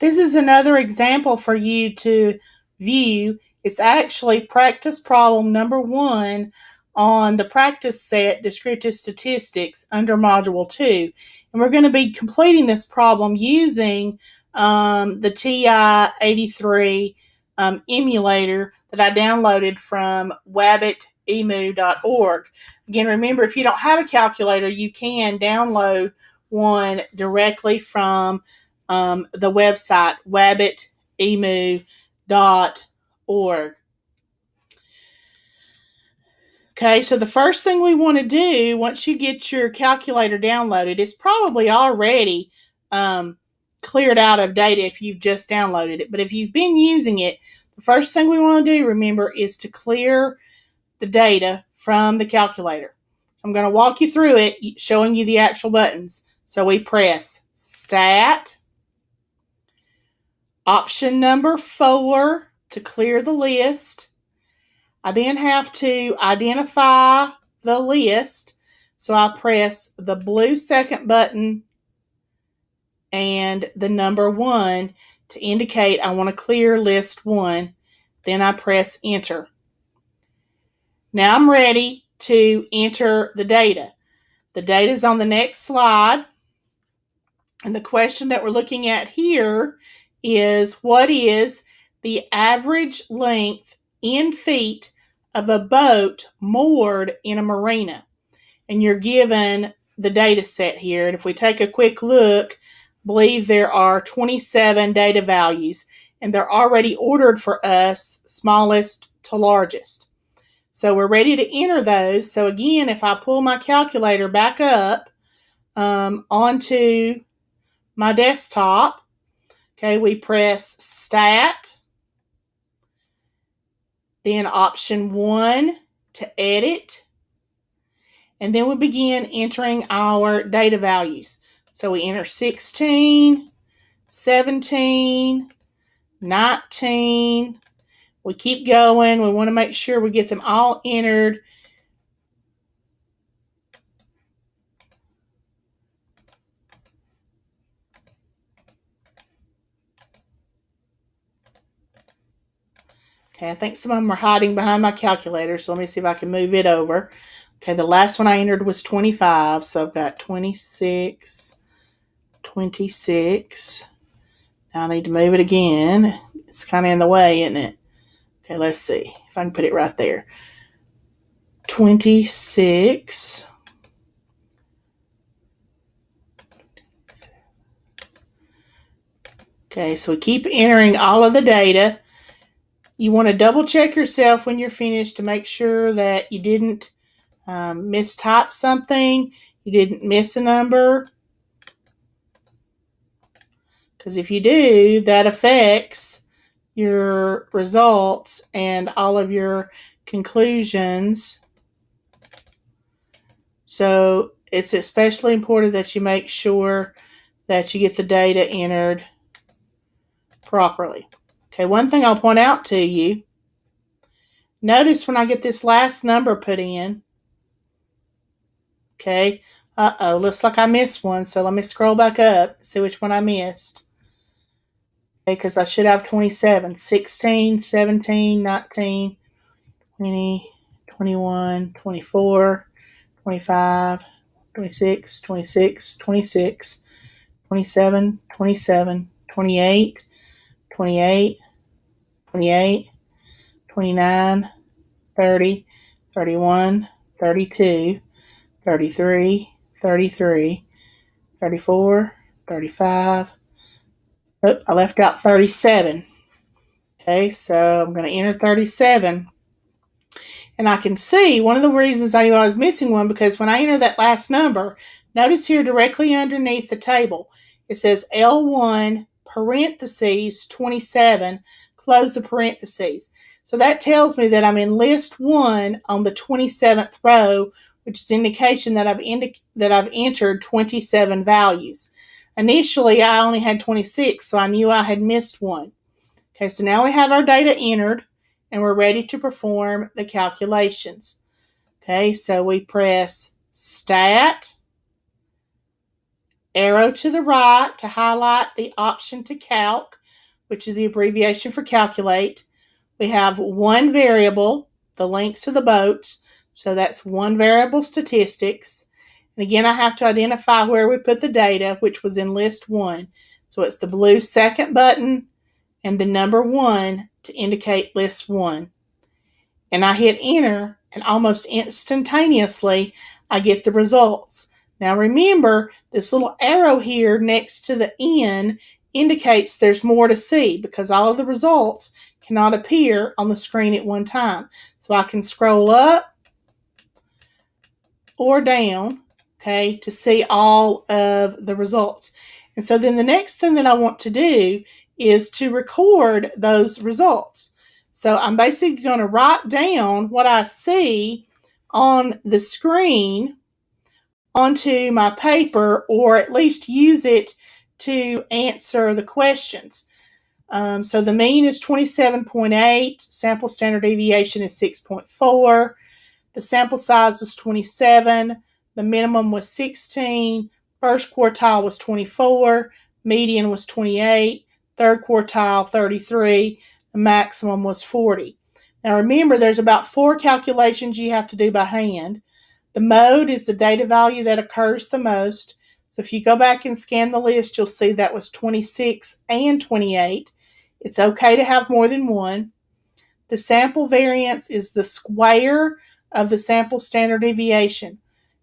This is another example for you to view. It's actually practice problem number 1 on the practice set Descriptive Statistics under Module 2. And we're going to be completing this problem using the TI-83 emulator that I downloaded from wabbitemu.org. Again, remember, if you don't have a calculator, you can download one directly from the website wabbitemu.org. Okay, so the first thing we want to do once you get your calculator downloaded, it's probably already cleared out of data if you've just downloaded it. But if you've been using it, the first thing we want to do, remember, is to clear the data from the calculator. I'm going to walk you through it, showing you the actual buttons. So we press Stat, option number 4 to clear the list. I then have to identify the list. So I press the blue second button and the number 1 to indicate I want to clear list 1. Then I press enter. Now I'm ready to enter the data. The data is on the next slide. And the question that we're looking at here is, what is the average length in feet of a boat moored in a marina? And you're given the data set here. And if we take a quick look, I believe there are 27 data values, and they're already ordered for us, smallest to largest. So we're ready to enter those. So again, if I pull my calculator back up onto my desktop, okay, we press Stat, then option 1 to edit, and then we begin entering our data values. So we enter 16, 17, 19. We keep going. We want to make sure we get them all entered. Okay, I think some of them are hiding behind my calculator, so let me see if I can move it over. Okay, the last one I entered was 25, so I've got 26, 26. Now I need to move it again. It's kind of in the way, isn't it? Okay, let's see if I can put it right there. 26. Okay, so we keep entering all of the data. You want to double check yourself when you're finished to make sure that you didn't mistype something, you didn't miss a number. Because if you do, that affects your results and all of your conclusions. So it's especially important that you make sure that you get the data entered properly. Okay, one thing I'll point out to you, notice when I get this last number put in, okay, looks like I missed one, so let me scroll back up, see which one I missed. Okay, because I should have 27, 16, 17, 19, 20, 21, 24, 25, 26, 26, 26, 27, 27, 28, 28, 28, 29, 30, 31, 32, 33, 33, 34, 35. Oh, I left out 37. Okay, so I'm going to enter 37. And I can see one of the reasons I knew I was missing one, because when I enter that last number, notice here directly underneath the table, it says L1 parentheses 27, close the parentheses. So that tells me that I'm in list 1 on the 27th row, which is indication that I've entered 27 values. Initially, I only had 26, so I knew I had missed one. Okay, so now we have our data entered, and we're ready to perform the calculations. Okay, so we press Stat, arrow to the right to highlight the option to calc, which is the abbreviation for calculate. We have one variable, the lengths of the boats, so that's one variable statistics. And again, I have to identify where we put the data, which was in list 1. So it's the blue second button and the number 1 to indicate list 1. And I hit enter, and almost instantaneously, I get the results. Now remember, this little arrow here next to the N indicates there's more to see because all of the results cannot appear on the screen at one time. So I can scroll up or down, okay, to see all of the results. And so then the next thing that I want to do is to record those results. So I'm basically going to write down what I see on the screen onto my paper, or at least use it to answer the questions. So the mean is 27.8, sample standard deviation is 6.4, the sample size was 27, the minimum was 16, first quartile was 24, median was 28, third quartile 33, the maximum was 40. Now remember, there's about 4 calculations you have to do by hand. The mode is the data value that occurs the most. So if you go back and scan the list, you'll see that was 26 and 28. It's okay to have more than one. The sample variance is the square of the sample standard deviation,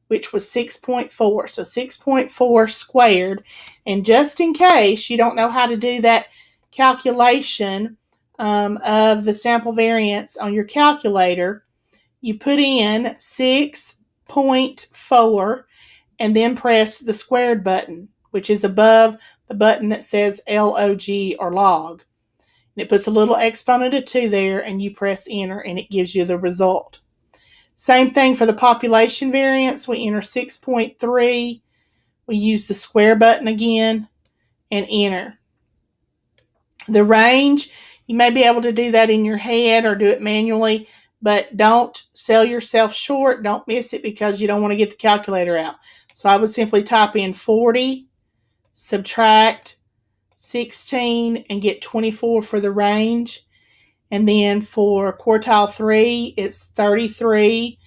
which was 6.4. So 6.4 squared. And just in case you don't know how to do that calculation of the sample variance on your calculator, you put in 6.4 and then press the squared button, which is above the button that says log or log. And it puts a little exponent of 2 there, and you press enter, and it gives you the result. Same thing for the population variance. We enter 6.3. We use the square button again and enter. The range, you may be able to do that in your head or do it manually, but don't sell yourself short. Don't miss it because you don't want to get the calculator out. So I would simply type in 40, subtract 16, and get 24 for the range. And then for quartile 3, it's 33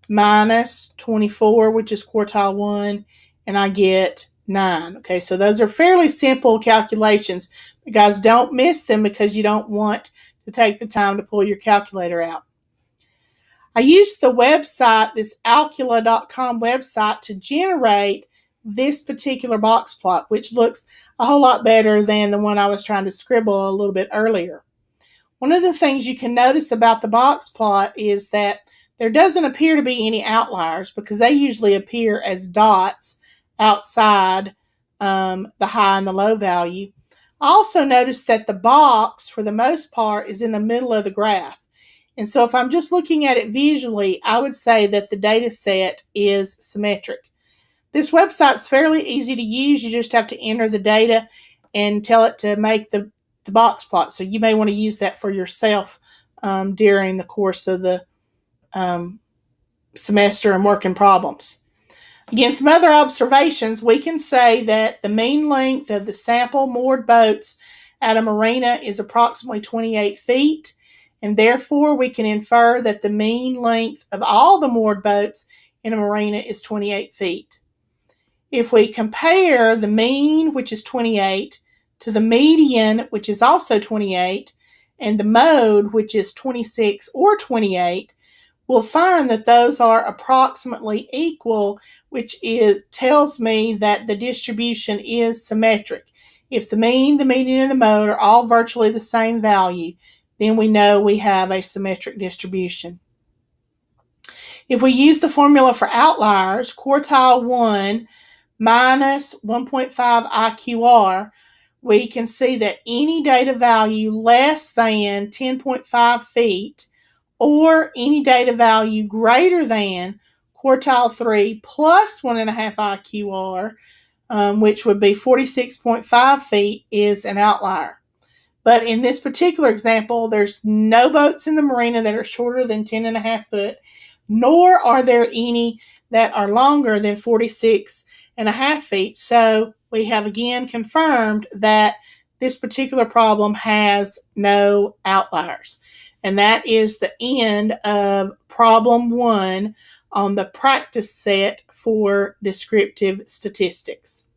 minus 24, which is quartile 1, and I get 9. Okay, so those are fairly simple calculations. But guys, don't miss them because you don't want to take the time to pull your calculator out. I used the website, this Alcula.com website, to generate this particular box plot, which looks a whole lot better than the one I was trying to scribble a little bit earlier. One of the things you can notice about the box plot is that there doesn't appear to be any outliers because they usually appear as dots outside the high and the low value. I also noticed that the box, for the most part, is in the middle of the graph. And so if I'm just looking at it visually, I would say that the data set is symmetric. This website's fairly easy to use. You just have to enter the data and tell it to make the box plot. So you may want to use that for yourself during the course of the semester and working problems. Again, some other observations. We can say that the mean length of the sample moored boats at a marina is approximately 28 feet, and therefore we can infer that the mean length of all the moored boats in a marina is 28 feet. If we compare the mean, which is 28, to the median, which is also 28, and the mode, which is 26 or 28, we'll find that those are approximately equal, which tells me that the distribution is symmetric. If the mean, the median, and the mode are all virtually the same value, then we know we have a symmetric distribution. If we use the formula for outliers, quartile 1 minus 1.5 IQR, we can see that any data value less than 10.5 feet or any data value greater than quartile 3 plus 1.5 IQR, which would be 46.5 feet, is an outlier. But in this particular example, there's no boats in the marina that are shorter than 10.5 foot, nor are there any that are longer than 46.5 feet. So we have again confirmed that this particular problem has no outliers. And that is the end of problem 1 on the practice set for descriptive statistics.